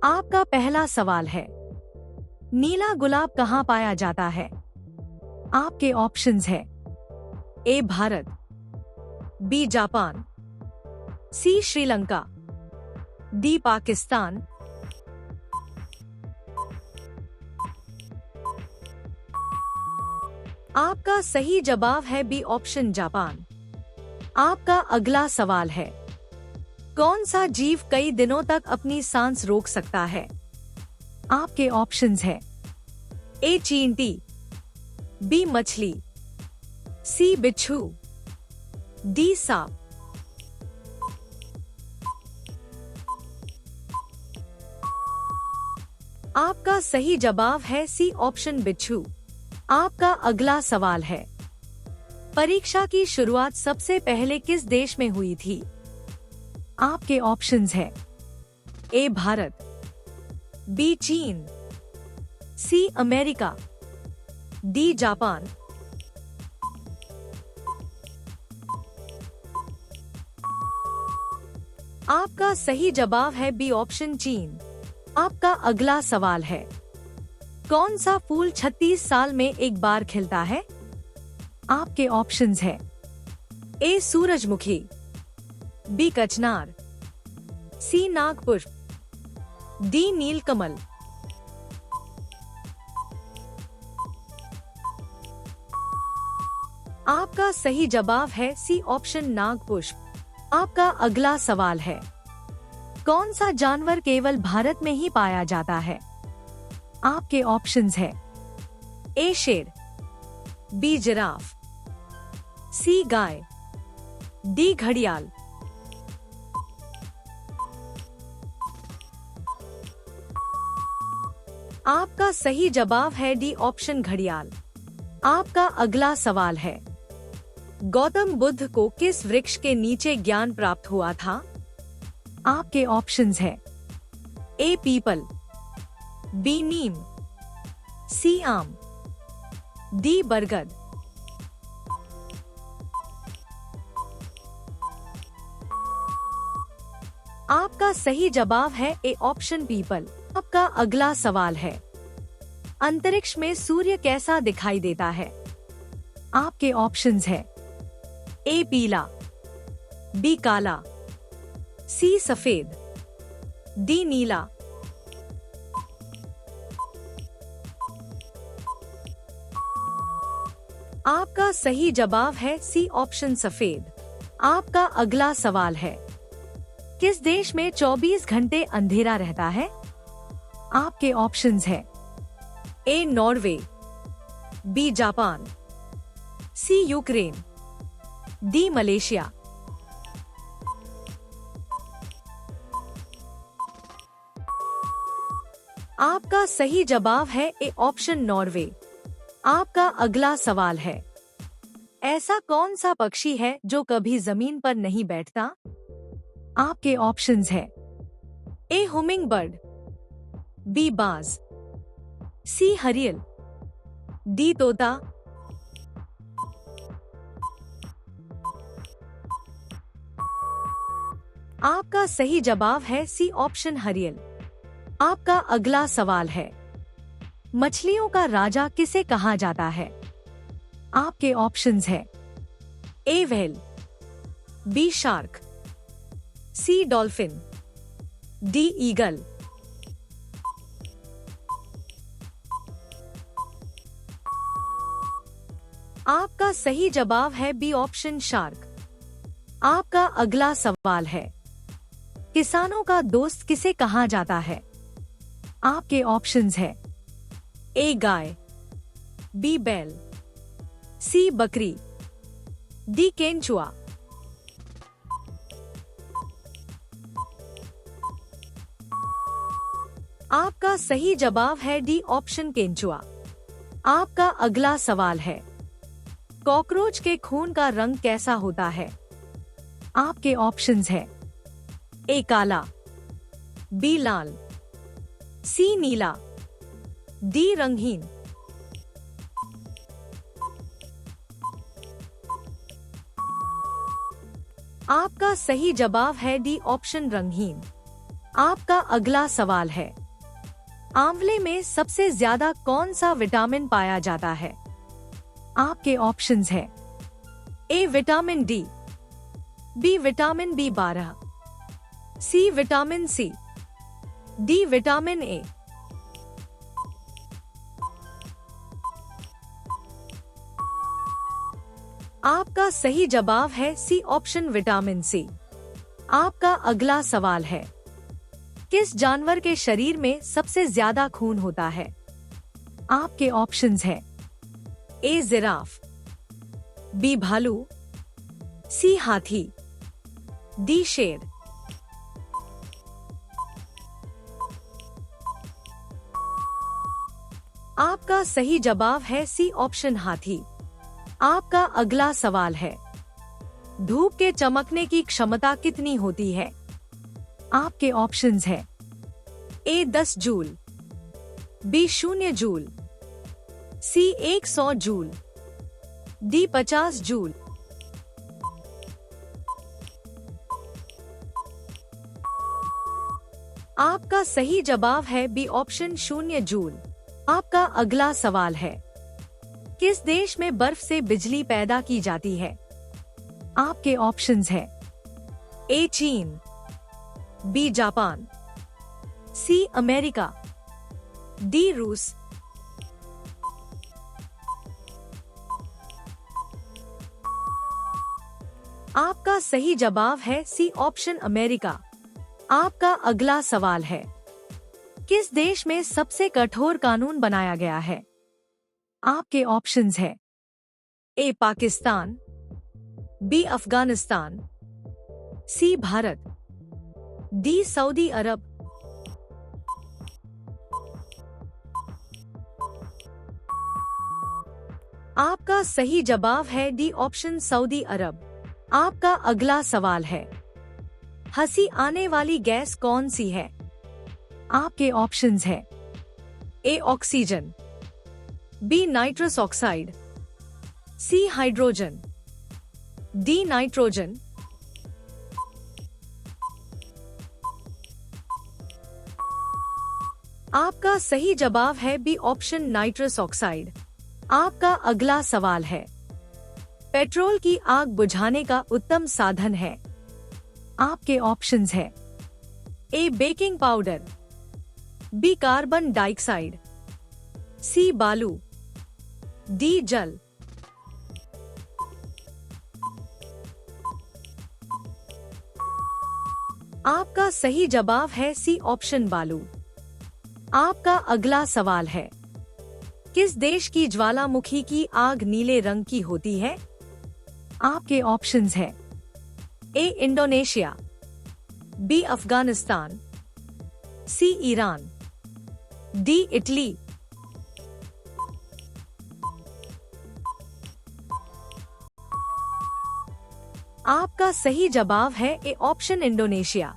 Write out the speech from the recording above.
आपका पहला सवाल है, नीला गुलाब कहाँ पाया जाता है? आपके ऑप्शंस है ए भारत, बी जापान, सी श्रीलंका, डी पाकिस्तान। आपका सही जवाब है बी ऑप्शन जापान। आपका अगला सवाल है, कौन सा जीव कई दिनों तक अपनी सांस रोक सकता है? आपके ऑप्शंस है ए चींटी, बी मछली, सी बिच्छू, डी सांप। आपका सही जवाब है सी ऑप्शन बिच्छू। आपका अगला सवाल है, परीक्षा की शुरुआत सबसे पहले किस देश में हुई थी? आपके ऑप्शंस है ए भारत, बी चीन, सी अमेरिका, डी जापान। आपका सही जवाब है बी ऑप्शन चीन। आपका अगला सवाल है, कौन सा फूल 36 साल में एक बार खिलता है? आपके ऑप्शंस है ए सूरजमुखी, बी कचनार, सी नागपुष्प, डी नीलकमल। आपका सही जवाब है सी ऑप्शन नागपुष्प। आपका अगला सवाल है, कौन सा जानवर केवल भारत में ही पाया जाता है? आपके ऑप्शंस है ए शेर, बी जिराफ, सी गाय, डी घड़ियाल। आपका सही जवाब है डी ऑप्शन घड़ियाल। आपका अगला सवाल है, गौतम बुद्ध को किस वृक्ष के नीचे ज्ञान प्राप्त हुआ था? आपके ऑप्शंस है ए पीपल, बी नीम, सी आम, डी बरगद। आपका सही जवाब है ए ऑप्शन पीपल। आपका अगला सवाल है, अंतरिक्ष में सूर्य कैसा दिखाई देता है? आपके ऑप्शंस है ए पीला, बी काला, सी सफेद, डी नीला। आपका सही जवाब है सी ऑप्शन सफेद। आपका अगला सवाल है, किस देश में 24 घंटे अंधेरा रहता है? आपके ऑप्शंस है A Norway, B Japan, C Ukraine, D Malaysia. आपका सही जवाब है ए ऑप्शन नॉर्वे। आपका अगला सवाल है, ऐसा कौन सा पक्षी है जो कभी जमीन पर नहीं बैठता? आपके ऑप्शंस है ए हुमिंग बर्ड, बी बाज, सी हरियल, डी तोता। आपका सही जवाब है सी ऑप्शन हरियल। आपका अगला सवाल है, मछलियों का राजा किसे कहा जाता है? आपके ऑप्शंस है ए व्हेल, बी शार्क, सी डॉल्फिन, डी ईगल। आपका सही जवाब है बी ऑप्शन शार्क। आपका अगला सवाल है, किसानों का दोस्त किसे कहा जाता है? आपके ऑप्शंस है ए गाय, बी बैल, सी बकरी, डी केंचुआ। आपका सही जवाब है डी ऑप्शन केंचुआ। आपका अगला सवाल है, कॉकरोच के खून का रंग कैसा होता है? आपके ऑप्शंस है ए काला, बी लाल, सी नीला, डी रंगहीन। आपका सही जवाब है डी ऑप्शन रंगहीन। आपका अगला सवाल है, आंवले में सबसे ज्यादा कौन सा विटामिन पाया जाता है? आपके ऑप्शंस है, A vitamin D, B vitamin B12, C vitamin C, D vitamin A. आपका सही जवाब है सी ऑप्शन विटामिन सी। आपका अगला सवाल है, किस जानवर के शरीर में सबसे ज्यादा खून होता है? आपके ऑप्शंस है, ए जिराफ, बी भालू, सी हाथी, डी शेर। आपका सही जवाब है सी ऑप्शन हाथी। आपका अगला सवाल है, धूप के चमकने की क्षमता कितनी होती है? आपके ऑप्शंस है, ए 10 जूल, बी 0 जूल, सी 100 जूल, डी 50 जूल। आपका सही जवाब है बी ऑप्शन 0 जूल। आपका अगला सवाल है, किस देश में बर्फ से बिजली पैदा की जाती है? आपके ऑप्शंस है, ए चीन, B Japan, C America, D रूस। आपका सही जवाब है सी ऑप्शन अमेरिका। आपका अगला सवाल है, किस देश में सबसे कठोर कानून बनाया गया है? आपके ऑप्शंस है, ए पाकिस्तान, बी अफगानिस्तान, सी भारत, डी सऊदी अरब। आपका सही जवाब है डी ऑप्शन सऊदी अरब। आपका अगला सवाल है, हंसी आने वाली गैस कौन सी है? आपके ऑप्शंस है, A oxygen, B nitrous oxide, C hydrogen, D nitrogen. आपका सही जवाब है बी ऑप्शन नाइट्रस ऑक्साइड। आपका अगला सवाल है, पेट्रोल की आग बुझाने का उत्तम साधन है? आपके ऑप्शंस है, A baking powder, B carbon dioxide, C बालू, डी जल। आपका सही जवाब है सी ऑप्शन बालू। आपका अगला सवाल है, किस देश की ज्वालामुखी की आग नीले रंग की होती है? आपके ऑप्शंस है, ए इंडोनेशिया, बी अफगानिस्तान, सी ईरान, डी इटली। आपका सही जवाब है ए ऑप्शन इंडोनेशिया।